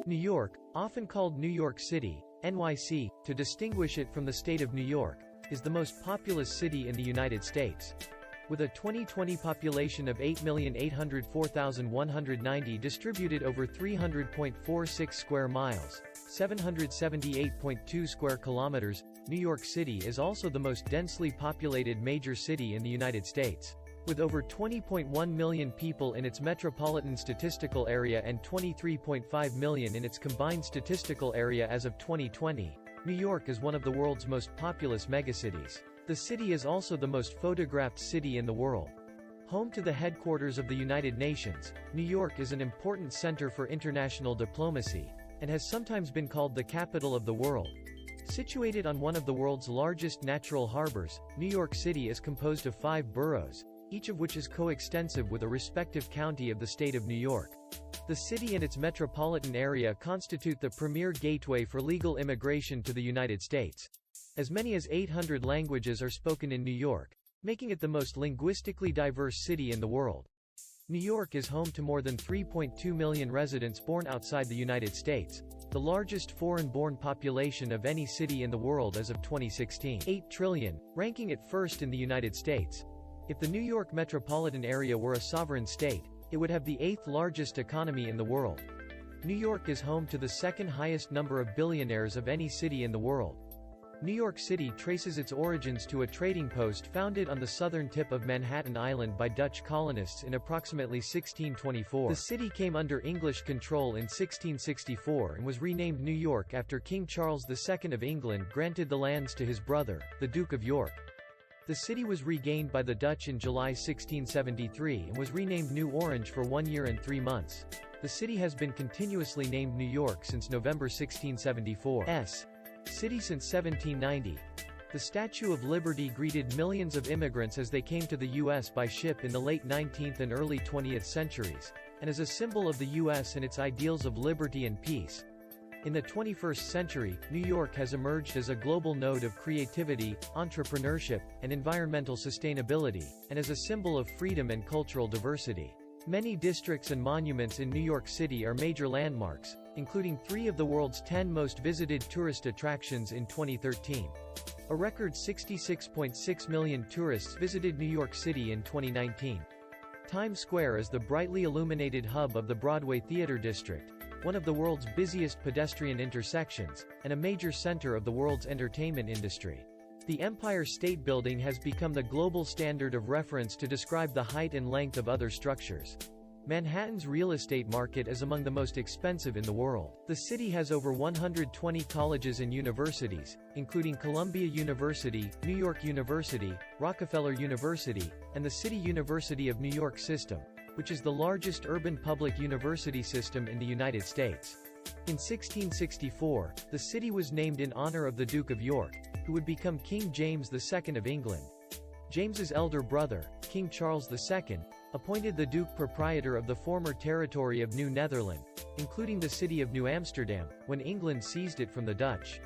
New York, often called New York City, NYC, to distinguish it from the state of New York, is the most populous city in the United States. With a 2020 population of 8,804,190 distributed over 300.46 square miles, 778.2 square kilometers, New York City is also the most densely populated major city in the United States. With over 20.1 million people in its metropolitan statistical area and 23.5 million in its combined statistical area as of 2020, New York is one of the world's most populous megacities. The city is also the most photographed city in the world. Home to the headquarters of the United Nations, New York is an important center for international diplomacy, and has sometimes been called the capital of the world. Situated on one of the world's largest natural harbors, New York City is composed of 5 boroughs, each of which is coextensive with a respective county of the state of New York. The city and its metropolitan area constitute the premier gateway for legal immigration to the United States. As many as 800 languages are spoken in New York, making it the most linguistically diverse city in the world. New York is home to more than 3.2 million residents born outside the United States, the largest foreign-born population of any city in the world as of 2016. 8 trillion, ranking it first in the United States. If the New York metropolitan area were a sovereign state, it would have the 8th largest economy in the world. New York is home to the second highest number of billionaires of any city in the world. New York City traces its origins to a trading post founded on the southern tip of Manhattan Island by Dutch colonists in approximately 1624. The city came under English control in 1664 and was renamed New York after King Charles II of England granted the lands to his brother, the Duke of York. The city was regained by the Dutch in July 1673 and was renamed New Orange for 1 year and 3 months. The city has been continuously named New York since November 1674. City since 1790. The Statue of Liberty greeted millions of immigrants as they came to the U.S. by ship in the late 19th and early 20th centuries, and is a symbol of the U.S. and its ideals of liberty and peace. In the 21st century, New York has emerged as a global node of creativity, entrepreneurship, and environmental sustainability, and as a symbol of freedom and cultural diversity. Many districts and monuments in New York City are major landmarks, including 3 of the world's 10 most visited tourist attractions in 2013. A record 66.6 million tourists visited New York City in 2019. Times Square is the brightly illuminated hub of the Broadway Theater District, one of the world's busiest pedestrian intersections, and a major center of the world's entertainment industry. The Empire State Building has become the global standard of reference to describe the height and length of other structures. Manhattan's real estate market is among the most expensive in the world. The city has over 120 colleges and universities, including Columbia University, New York University, Rockefeller University, and the City University of New York System, which is the largest urban public university system in the United States. In 1664, the city was named in honor of the Duke of York, who would become King James II of England. James's elder brother, King Charles II, appointed the Duke proprietor of the former territory of New Netherland, including the city of New Amsterdam, when England seized it from the Dutch.